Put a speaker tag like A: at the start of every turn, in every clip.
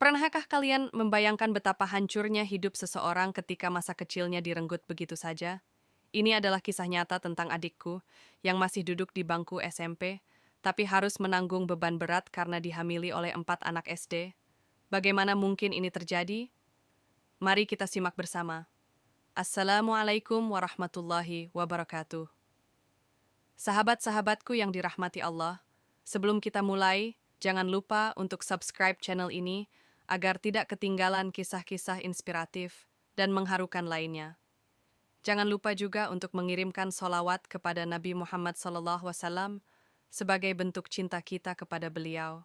A: Pernahkah kalian membayangkan betapa hancurnya hidup seseorang ketika masa kecilnya direnggut begitu saja? Ini adalah kisah nyata tentang adikku yang masih duduk di bangku SMP, tapi harus menanggung beban berat karena dihamili oleh 4 anak SD. Bagaimana mungkin ini terjadi? Mari kita simak bersama. Assalamualaikum warahmatullahi wabarakatuh. Sahabat-sahabatku yang dirahmati Allah, sebelum kita mulai, jangan lupa untuk subscribe channel ini agar tidak ketinggalan kisah-kisah inspiratif dan mengharukan lainnya. Jangan lupa juga untuk mengirimkan solawat kepada Nabi Muhammad SAW sebagai bentuk cinta kita kepada beliau.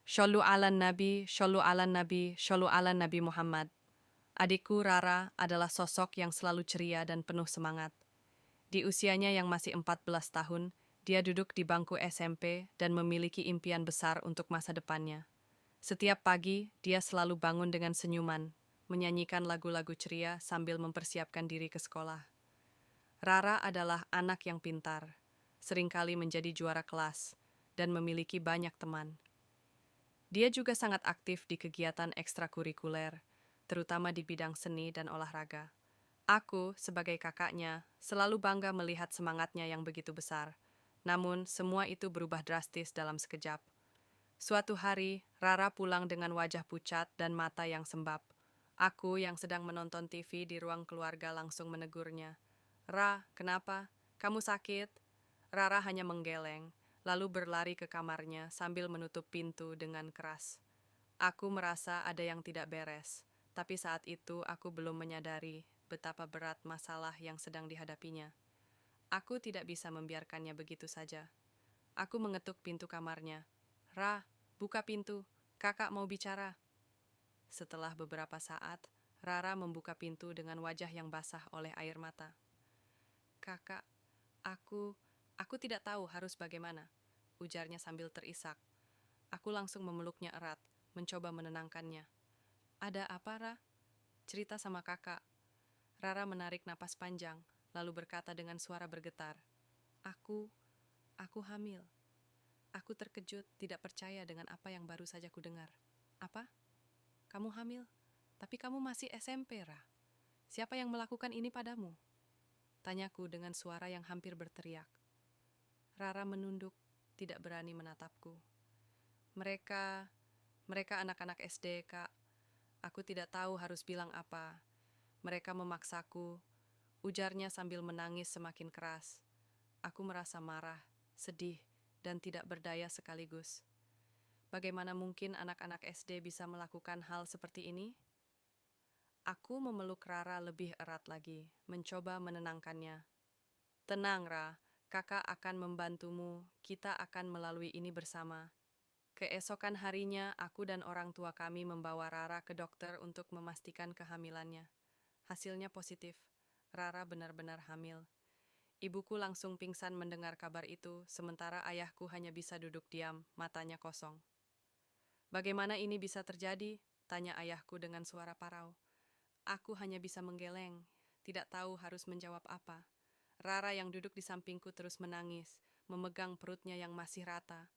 A: Shollu ala Nabi, Shollu ala Nabi, Shollu ala Nabi Muhammad. Adikku Rara adalah sosok yang selalu ceria dan penuh semangat. Di usianya yang masih 14 tahun, dia duduk di bangku SMP dan memiliki impian besar untuk masa depannya. Setiap pagi, dia selalu bangun dengan senyuman, menyanyikan lagu-lagu ceria sambil mempersiapkan diri ke sekolah. Rara adalah anak yang pintar, seringkali menjadi juara kelas, dan memiliki banyak teman. Dia juga sangat aktif di kegiatan ekstrakurikuler, terutama di bidang seni dan olahraga. Aku, sebagai kakaknya, selalu bangga melihat semangatnya yang begitu besar. Namun, semua itu berubah drastis dalam sekejap. Suatu hari, Rara pulang dengan wajah pucat dan mata yang sembab. Aku yang sedang menonton TV di ruang keluarga langsung menegurnya. Ra, kenapa? Kamu sakit? Rara hanya menggeleng, lalu berlari ke kamarnya sambil menutup pintu dengan keras. Aku merasa ada yang tidak beres, tapi saat itu aku belum menyadari betapa berat masalah yang sedang dihadapinya. Aku tidak bisa membiarkannya begitu saja. Aku mengetuk pintu kamarnya. Ra, buka pintu, kakak mau bicara. Setelah beberapa saat, Rara membuka pintu dengan wajah yang basah oleh air mata. Kakak, aku tidak tahu harus bagaimana, ujarnya sambil terisak. Aku langsung memeluknya erat, mencoba menenangkannya. Ada apa, Ra? Cerita sama kakak. Rara menarik napas panjang, lalu berkata dengan suara bergetar. Aku, aku hamil. Aku terkejut, tidak percaya dengan apa yang baru saja kudengar. Apa? Kamu hamil? Tapi kamu masih SMP, Ra. Siapa yang melakukan ini padamu? Tanyaku dengan suara yang hampir berteriak. Rara menunduk, tidak berani menatapku. Mereka, mereka anak-anak SD, Kak. Aku tidak tahu harus bilang apa. Mereka memaksaku, ujarnya sambil menangis semakin keras. Aku merasa marah, sedih, dan tidak berdaya sekaligus. Bagaimana mungkin anak-anak SD bisa melakukan hal seperti ini? Aku memeluk Rara lebih erat lagi, mencoba menenangkannya. Tenang, Ra, kakak akan membantumu, kita akan melalui ini bersama. Keesokan harinya, aku dan orang tua kami membawa Rara ke dokter untuk memastikan kehamilannya. Hasilnya positif. Rara benar-benar hamil. Ibuku langsung pingsan mendengar kabar itu, sementara ayahku hanya bisa duduk diam, matanya kosong. Bagaimana ini bisa terjadi? Tanya ayahku dengan suara parau. Aku hanya bisa menggeleng, tidak tahu harus menjawab apa. Rara yang duduk di sampingku terus menangis, memegang perutnya yang masih rata.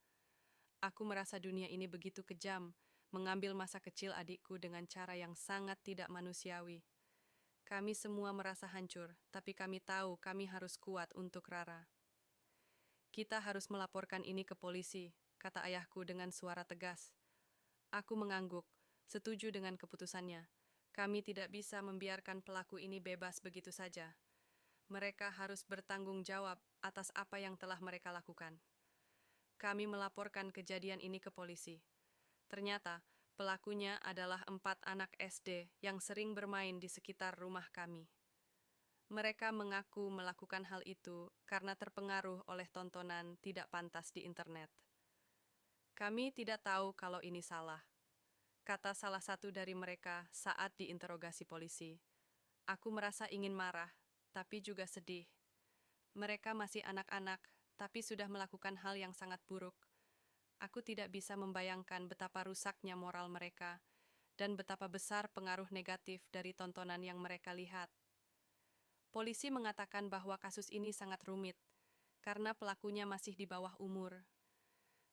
A: Aku merasa dunia ini begitu kejam, mengambil masa kecil adikku dengan cara yang sangat tidak manusiawi. Kami semua merasa hancur, tapi kami tahu kami harus kuat untuk Rara. Kita harus melaporkan ini ke polisi, kata ayahku dengan suara tegas. Aku mengangguk, setuju dengan keputusannya. Kami tidak bisa membiarkan pelaku ini bebas begitu saja. Mereka harus bertanggung jawab atas apa yang telah mereka lakukan. Kami melaporkan kejadian ini ke polisi. Ternyata, pelakunya adalah 4 anak SD yang sering bermain di sekitar rumah kami. Mereka mengaku melakukan hal itu karena terpengaruh oleh tontonan tidak pantas di internet. Kami tidak tahu kalau ini salah, kata salah satu dari mereka saat diinterogasi polisi. Aku merasa ingin marah, tapi juga sedih. Mereka masih anak-anak, tapi sudah melakukan hal yang sangat buruk. Aku tidak bisa membayangkan betapa rusaknya moral mereka dan betapa besar pengaruh negatif dari tontonan yang mereka lihat. Polisi mengatakan bahwa kasus ini sangat rumit karena pelakunya masih di bawah umur.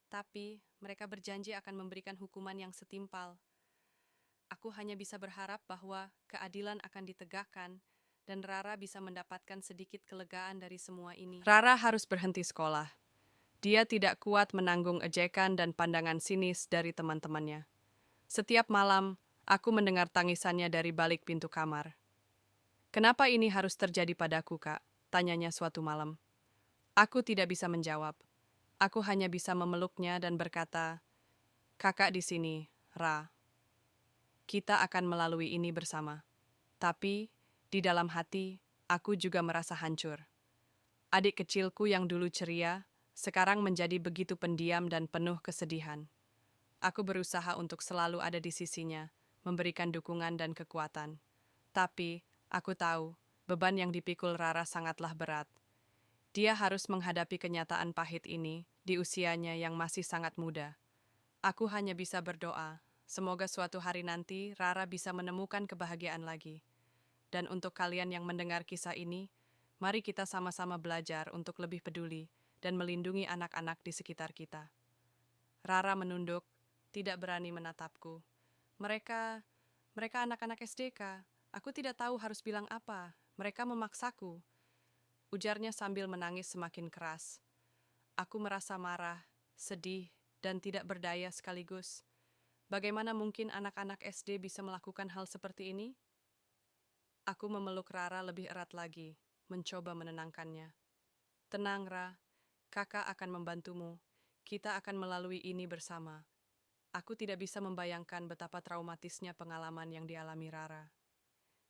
A: Tapi mereka berjanji akan memberikan hukuman yang setimpal. Aku hanya bisa berharap bahwa keadilan akan ditegakkan dan Rara bisa mendapatkan sedikit kelegaan dari semua ini. Rara harus berhenti sekolah. Dia tidak kuat menanggung ejekan dan pandangan sinis dari teman-temannya. Setiap malam, aku mendengar tangisannya dari balik pintu kamar. "Kenapa ini harus terjadi padaku, Kak?" tanyanya suatu malam. Aku tidak bisa menjawab. Aku hanya bisa memeluknya dan berkata, "Kakak di sini, Ra. Kita akan melalui ini bersama." Tapi, di dalam hati, aku juga merasa hancur. Adik kecilku yang dulu ceria, sekarang menjadi begitu pendiam dan penuh kesedihan. Aku berusaha untuk selalu ada di sisinya, memberikan dukungan dan kekuatan. Tapi, aku tahu, beban yang dipikul Rara sangatlah berat. Dia harus menghadapi kenyataan pahit ini di usianya yang masih sangat muda. Aku hanya bisa berdoa, semoga suatu hari nanti Rara bisa menemukan kebahagiaan lagi. Dan untuk kalian yang mendengar kisah ini, mari kita sama-sama belajar untuk lebih peduli dan melindungi anak-anak di sekitar kita. Rara menunduk, tidak berani menatapku. Mereka, mereka anak-anak SDK. Aku tidak tahu harus bilang apa. Mereka memaksaku. Ujarnya sambil menangis semakin keras. Aku merasa marah, sedih, dan tidak berdaya sekaligus. Bagaimana mungkin anak-anak SD bisa melakukan hal seperti ini? Aku memeluk Rara lebih erat lagi, mencoba menenangkannya. "Tenang, Ra. Kakak akan membantumu. Kita akan melalui ini bersama." Aku tidak bisa membayangkan betapa traumatisnya pengalaman yang dialami Rara.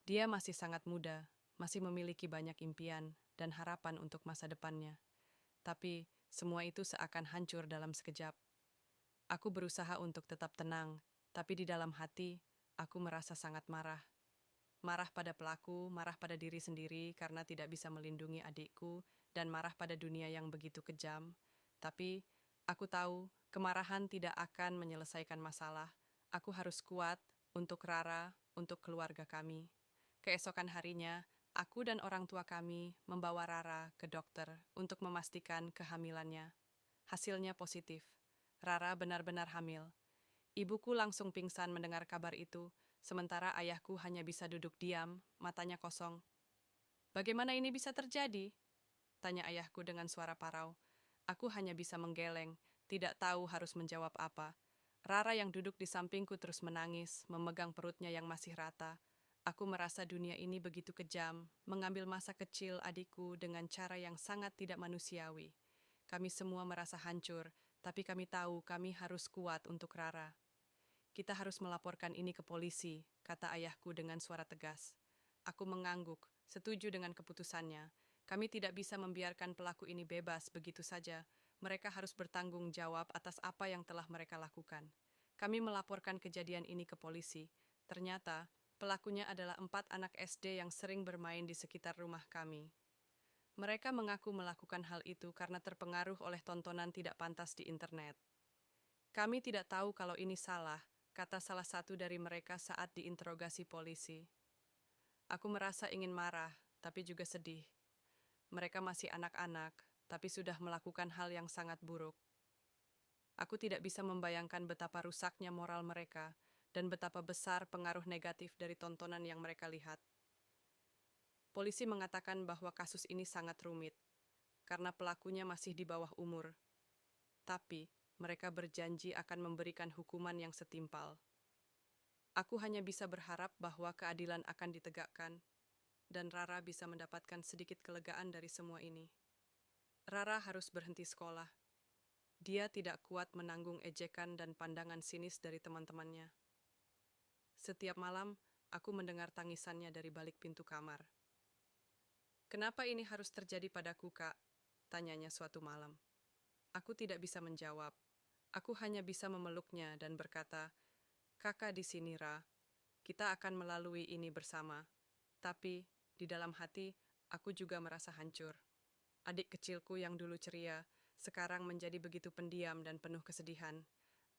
A: Dia masih sangat muda, masih memiliki banyak impian dan harapan untuk masa depannya. Tapi, semua itu seakan hancur dalam sekejap. Aku berusaha untuk tetap tenang, tapi di dalam hati, aku merasa sangat marah. Marah pada pelaku, marah pada diri sendiri karena tidak bisa melindungi adikku, dan marah pada dunia yang begitu kejam. Tapi, aku tahu kemarahan tidak akan menyelesaikan masalah. Aku harus kuat untuk Rara, untuk keluarga kami. Keesokan harinya, aku dan orang tua kami membawa Rara ke dokter untuk memastikan kehamilannya. Hasilnya positif. Rara benar-benar hamil. Ibuku langsung pingsan mendengar kabar itu, sementara ayahku hanya bisa duduk diam, matanya kosong. "Bagaimana ini bisa terjadi?" tanya ayahku dengan suara parau. Aku hanya bisa menggeleng, tidak tahu harus menjawab apa. Rara yang duduk di sampingku terus menangis, memegang perutnya yang masih rata. Aku merasa dunia ini begitu kejam, mengambil masa kecil adikku dengan cara yang sangat tidak manusiawi. Kami semua merasa hancur, tapi kami tahu kami harus kuat untuk Rara. "Kita harus melaporkan ini ke polisi," kata ayahku dengan suara tegas. Aku mengangguk, setuju dengan keputusannya. Kami tidak bisa membiarkan pelaku ini bebas begitu saja. Mereka harus bertanggung jawab atas apa yang telah mereka lakukan. Kami melaporkan kejadian ini ke polisi. Ternyata, pelakunya adalah 4 anak SD yang sering bermain di sekitar rumah kami. Mereka mengaku melakukan hal itu karena terpengaruh oleh tontonan tidak pantas di internet. "Kami tidak tahu kalau ini salah," kata salah satu dari mereka saat diinterogasi polisi. Aku merasa ingin marah, tapi juga sedih. Mereka masih anak-anak, tapi sudah melakukan hal yang sangat buruk. Aku tidak bisa membayangkan betapa rusaknya moral mereka dan betapa besar pengaruh negatif dari tontonan yang mereka lihat. Polisi mengatakan bahwa kasus ini sangat rumit, karena pelakunya masih di bawah umur. Tapi, mereka berjanji akan memberikan hukuman yang setimpal. Aku hanya bisa berharap bahwa keadilan akan ditegakkan, dan Rara bisa mendapatkan sedikit kelegaan dari semua ini. Rara harus berhenti sekolah. Dia tidak kuat menanggung ejekan dan pandangan sinis dari teman-temannya. Setiap malam, aku mendengar tangisannya dari balik pintu kamar. "Kenapa ini harus terjadi padaku, Kak?" tanyanya suatu malam. Aku tidak bisa menjawab. Aku hanya bisa memeluknya dan berkata, "Kakak di sini, Ra. Kita akan melalui ini bersama." Tapi, di dalam hati, aku juga merasa hancur. Adik kecilku yang dulu ceria, sekarang menjadi begitu pendiam dan penuh kesedihan.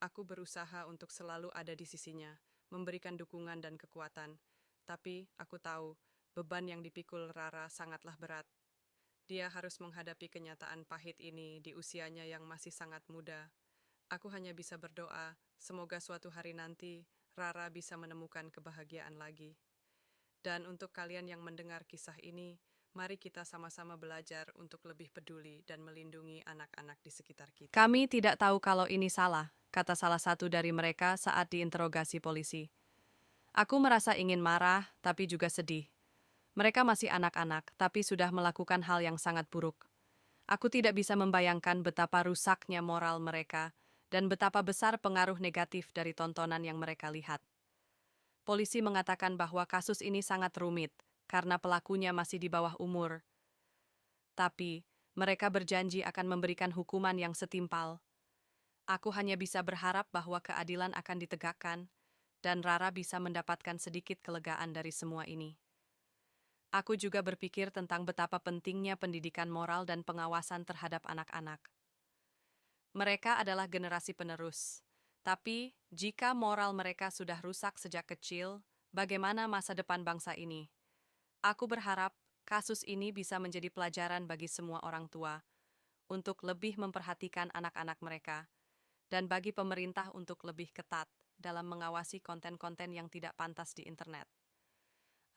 A: Aku berusaha untuk selalu ada di sisinya, memberikan dukungan dan kekuatan. Tapi, aku tahu, beban yang dipikul Rara sangatlah berat. Dia harus menghadapi kenyataan pahit ini di usianya yang masih sangat muda. Aku hanya bisa berdoa, semoga suatu hari nanti Rara bisa menemukan kebahagiaan lagi. Dan untuk kalian yang mendengar kisah ini, mari kita sama-sama belajar untuk lebih peduli dan melindungi anak-anak di sekitar kita. Kami tidak tahu kalau ini salah, kata salah satu dari mereka saat diinterogasi polisi. Aku merasa ingin marah, tapi juga sedih. Mereka masih anak-anak, tapi sudah melakukan hal yang sangat buruk. Aku tidak bisa membayangkan betapa rusaknya moral mereka dan betapa besar pengaruh negatif dari tontonan yang mereka lihat. Polisi mengatakan bahwa kasus ini sangat rumit karena pelakunya masih di bawah umur. Tapi, mereka berjanji akan memberikan hukuman yang setimpal. Aku hanya bisa berharap bahwa keadilan akan ditegakkan dan Rara bisa mendapatkan sedikit kelegaan dari semua ini. Aku juga berpikir tentang betapa pentingnya pendidikan moral dan pengawasan terhadap anak-anak. Mereka adalah generasi penerus. Tapi, jika moral mereka sudah rusak sejak kecil, bagaimana masa depan bangsa ini? Aku berharap kasus ini bisa menjadi pelajaran bagi semua orang tua untuk lebih memperhatikan anak-anak mereka dan bagi pemerintah untuk lebih ketat dalam mengawasi konten-konten yang tidak pantas di internet.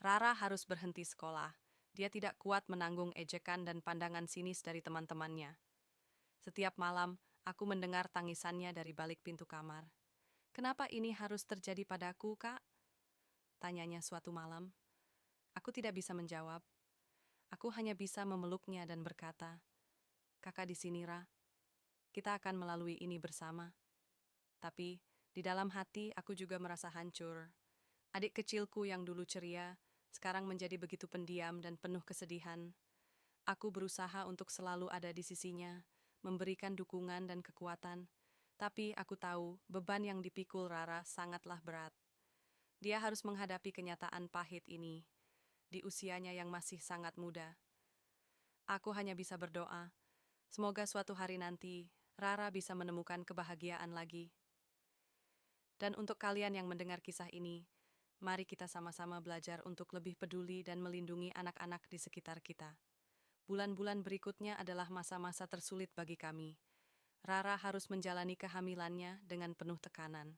A: Rara harus berhenti sekolah. Dia tidak kuat menanggung ejekan dan pandangan sinis dari teman-temannya. Setiap malam, aku mendengar tangisannya dari balik pintu kamar. "Kenapa ini harus terjadi padaku, Kak?" tanyanya suatu malam. Aku tidak bisa menjawab. Aku hanya bisa memeluknya dan berkata, "Kakak di sini, Ra. Kita akan melalui ini bersama." Tapi, di dalam hati aku juga merasa hancur. Adik kecilku yang dulu ceria, sekarang menjadi begitu pendiam dan penuh kesedihan. Aku berusaha untuk selalu ada di sisinya, memberikan dukungan dan kekuatan. Tapi aku tahu beban yang dipikul Rara sangatlah berat. Dia harus menghadapi kenyataan pahit ini di usianya yang masih sangat muda. Aku hanya bisa berdoa, semoga suatu hari nanti Rara bisa menemukan kebahagiaan lagi. Dan untuk kalian yang mendengar kisah ini, mari kita sama-sama belajar untuk lebih peduli dan melindungi anak-anak di sekitar kita. Bulan-bulan berikutnya adalah masa-masa tersulit bagi kami. Rara harus menjalani kehamilannya dengan penuh tekanan.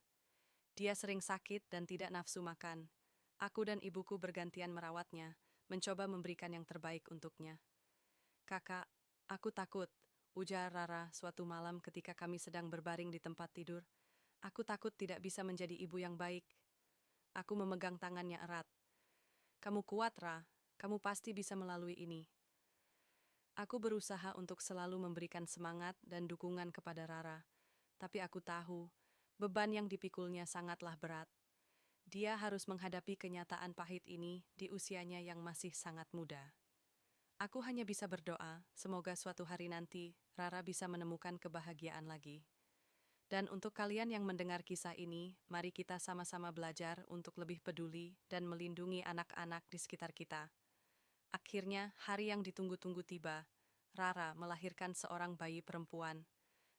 A: Dia sering sakit dan tidak nafsu makan. Aku dan ibuku bergantian merawatnya, mencoba memberikan yang terbaik untuknya. "Kakak, aku takut," ujar Rara suatu malam ketika kami sedang berbaring di tempat tidur. "Aku takut tidak bisa menjadi ibu yang baik." Aku memegang tangannya erat. "Kamu kuat, Ra. Kamu pasti bisa melalui ini." Aku berusaha untuk selalu memberikan semangat dan dukungan kepada Rara. Tapi aku tahu, beban yang dipikulnya sangatlah berat. Dia harus menghadapi kenyataan pahit ini di usianya yang masih sangat muda. Aku hanya bisa berdoa, semoga suatu hari nanti Rara bisa menemukan kebahagiaan lagi. Dan untuk kalian yang mendengar kisah ini, mari kita sama-sama belajar untuk lebih peduli dan melindungi anak-anak di sekitar kita. Akhirnya, hari yang ditunggu-tunggu tiba. Rara melahirkan seorang bayi perempuan.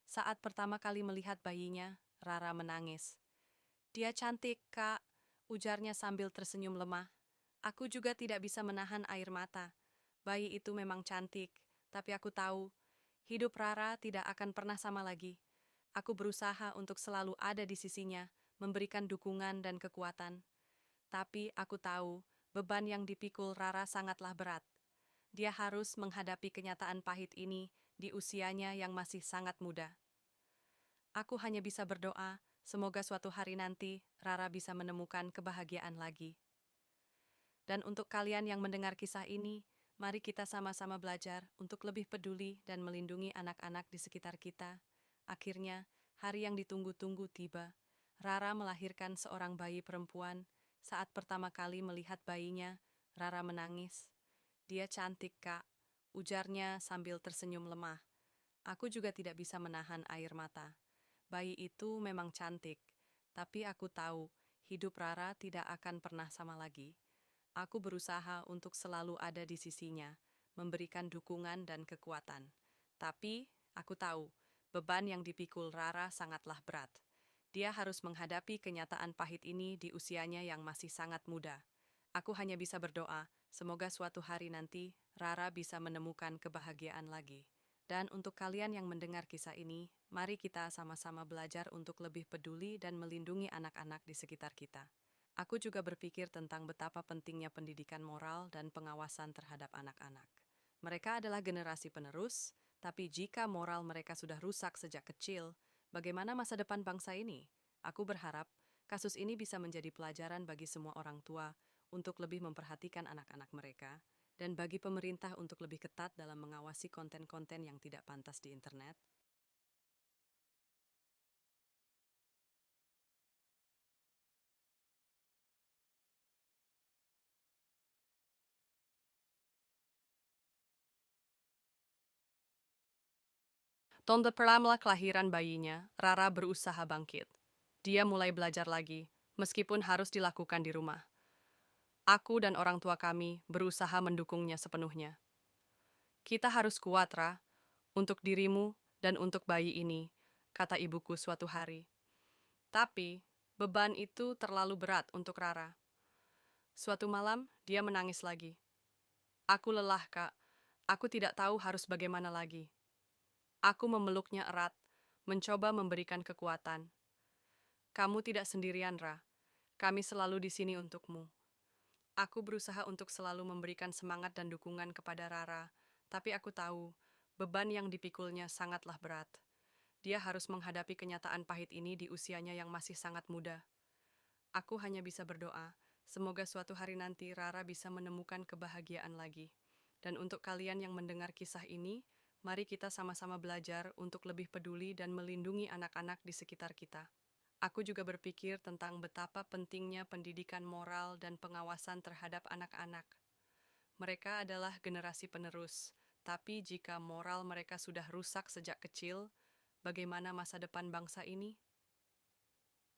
A: Saat pertama kali melihat bayinya, Rara menangis. "Dia cantik, Kak," ujarnya sambil tersenyum lemah. Aku juga tidak bisa menahan air mata. Bayi itu memang cantik, tapi aku tahu, hidup Rara tidak akan pernah sama lagi. Aku berusaha untuk selalu ada di sisinya, memberikan dukungan dan kekuatan. Tapi aku tahu, beban yang dipikul Rara sangatlah berat. Dia harus menghadapi kenyataan pahit ini di usianya yang masih sangat muda. Aku hanya bisa berdoa, semoga suatu hari nanti Rara bisa menemukan kebahagiaan lagi. Dan untuk kalian yang mendengar kisah ini, mari kita sama-sama belajar untuk lebih peduli dan melindungi anak-anak di sekitar kita. Akhirnya, hari yang ditunggu-tunggu tiba. Rara melahirkan seorang bayi perempuan. Saat pertama kali melihat bayinya, Rara menangis. "Dia cantik, Kak," ujarnya sambil tersenyum lemah. Aku juga tidak bisa menahan air mata. Bayi itu memang cantik, tapi aku tahu hidup Rara tidak akan pernah sama lagi. Aku berusaha untuk selalu ada di sisinya, memberikan dukungan dan kekuatan. Tapi, aku tahu, beban yang dipikul Rara sangatlah berat. Dia harus menghadapi kenyataan pahit ini di usianya yang masih sangat muda. Aku hanya bisa berdoa, semoga suatu hari nanti Rara bisa menemukan kebahagiaan lagi. Dan untuk kalian yang mendengar kisah ini, Mari kita sama-sama belajar untuk lebih peduli dan melindungi anak-anak di sekitar kita. Aku juga berpikir tentang betapa pentingnya pendidikan moral dan pengawasan terhadap anak-anak. Mereka adalah generasi penerus, tapi jika moral mereka sudah rusak sejak kecil, bagaimana masa depan bangsa ini? Aku berharap kasus ini bisa menjadi pelajaran bagi semua orang tua untuk lebih memperhatikan anak-anak mereka, dan bagi pemerintah untuk lebih ketat dalam mengawasi konten-konten yang tidak pantas di internet. Tahun pertama kelahiran bayinya, Rara berusaha bangkit. Dia mulai belajar lagi, meskipun harus dilakukan di rumah. Aku dan orang tua kami berusaha mendukungnya sepenuhnya. Kita harus kuat, Ra, untuk dirimu dan untuk bayi ini, kata ibuku suatu hari. Tapi, beban itu terlalu berat untuk Rara. Suatu malam, dia menangis lagi. Aku lelah, Kak. Aku tidak tahu harus bagaimana lagi. Aku memeluknya erat, mencoba memberikan kekuatan. Kamu tidak sendirian, Ra. Kami selalu di sini untukmu. Aku berusaha untuk selalu memberikan semangat dan dukungan kepada Rara, tapi aku tahu beban yang dipikulnya sangatlah berat. Dia harus menghadapi kenyataan pahit ini di usianya yang masih sangat muda. Aku hanya bisa berdoa, semoga suatu hari nanti Rara bisa menemukan kebahagiaan lagi. Dan untuk kalian yang mendengar kisah ini, mari kita sama-sama belajar untuk lebih peduli dan melindungi anak-anak di sekitar kita. Aku juga berpikir tentang betapa pentingnya pendidikan moral dan pengawasan terhadap anak-anak. Mereka adalah generasi penerus, tapi jika moral mereka sudah rusak sejak kecil, bagaimana masa depan bangsa ini?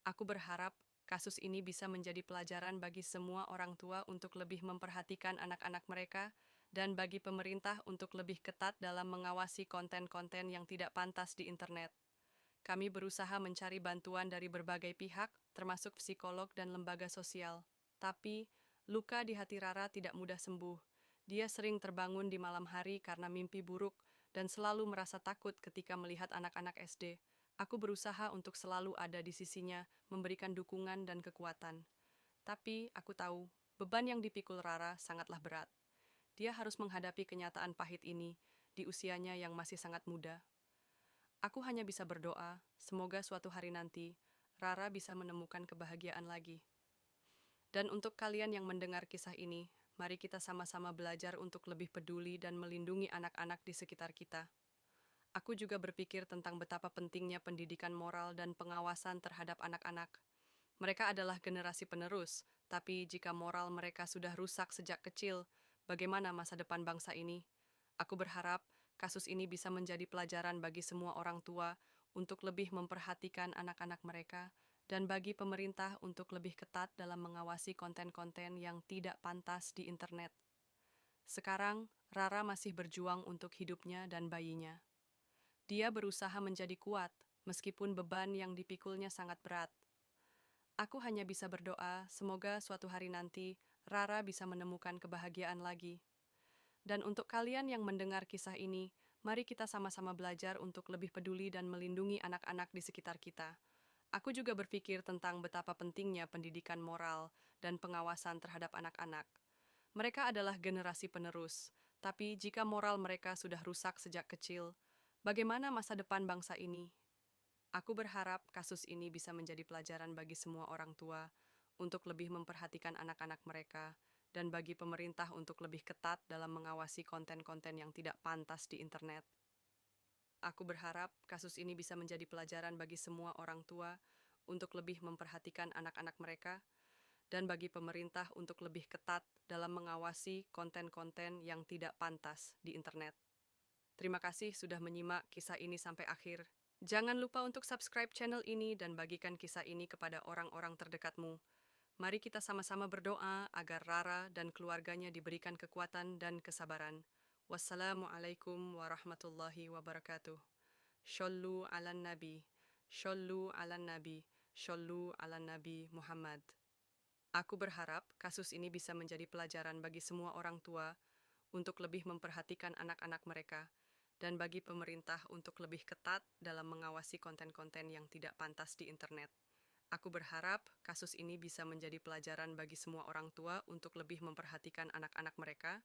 A: Aku berharap kasus ini bisa menjadi pelajaran bagi semua orang tua untuk lebih memperhatikan anak-anak mereka dan bagi pemerintah untuk lebih ketat dalam mengawasi konten-konten yang tidak pantas di internet. Kami berusaha mencari bantuan dari berbagai pihak, termasuk psikolog dan lembaga sosial. Tapi, luka di hati Rara tidak mudah sembuh. Dia sering terbangun di malam hari karena mimpi buruk dan selalu merasa takut ketika melihat anak-anak SD. Aku berusaha untuk selalu ada di sisinya, memberikan dukungan dan kekuatan. Tapi, aku tahu, beban yang dipikul Rara sangatlah berat. Dia harus menghadapi kenyataan pahit ini di usianya yang masih sangat muda. Aku hanya bisa berdoa, semoga suatu hari nanti Rara bisa menemukan kebahagiaan lagi. Dan untuk kalian yang mendengar kisah ini, mari kita sama-sama belajar untuk lebih peduli dan melindungi anak-anak di sekitar kita. Aku juga berpikir tentang betapa pentingnya pendidikan moral dan pengawasan terhadap anak-anak. Mereka adalah generasi penerus, tapi jika moral mereka sudah rusak sejak kecil, bagaimana masa depan bangsa ini? Aku berharap kasus ini bisa menjadi pelajaran bagi semua orang tua untuk lebih memperhatikan anak-anak mereka dan bagi pemerintah untuk lebih ketat dalam mengawasi konten-konten yang tidak pantas di internet. Sekarang, Rara masih berjuang untuk hidupnya dan bayinya. Dia berusaha menjadi kuat, meskipun beban yang dipikulnya sangat berat. Aku hanya bisa berdoa, semoga suatu hari nanti Rara bisa menemukan kebahagiaan lagi. Dan untuk kalian yang mendengar kisah ini, mari kita sama-sama belajar untuk lebih peduli dan melindungi anak-anak di sekitar kita. Aku juga berpikir tentang betapa pentingnya pendidikan moral dan pengawasan terhadap anak-anak. Mereka adalah generasi penerus, tapi jika moral mereka sudah rusak sejak kecil, bagaimana masa depan bangsa ini? Aku berharap kasus ini bisa menjadi pelajaran bagi semua orang tua untuk lebih memperhatikan anak-anak mereka dan bagi pemerintah untuk lebih ketat dalam mengawasi konten-konten yang tidak pantas di internet. Aku berharap kasus ini bisa menjadi pelajaran bagi semua orang tua untuk lebih memperhatikan anak-anak mereka dan bagi pemerintah untuk lebih ketat dalam mengawasi konten-konten yang tidak pantas di internet. Terima kasih sudah menyimak kisah ini sampai akhir. Jangan lupa untuk subscribe channel ini dan bagikan kisah ini kepada orang-orang terdekatmu. Mari kita sama-sama berdoa agar Rara dan keluarganya diberikan kekuatan dan kesabaran. Wassalamualaikum warahmatullahi wabarakatuh. Shollu ala nabi, shollu ala nabi, shollu ala nabi Muhammad. Aku berharap kasus ini bisa menjadi pelajaran bagi semua orang tua untuk lebih memperhatikan anak-anak mereka dan bagi pemerintah untuk lebih ketat dalam mengawasi konten-konten yang tidak pantas di internet. Aku berharap kasus ini bisa menjadi pelajaran bagi semua orang tua untuk lebih memperhatikan anak-anak mereka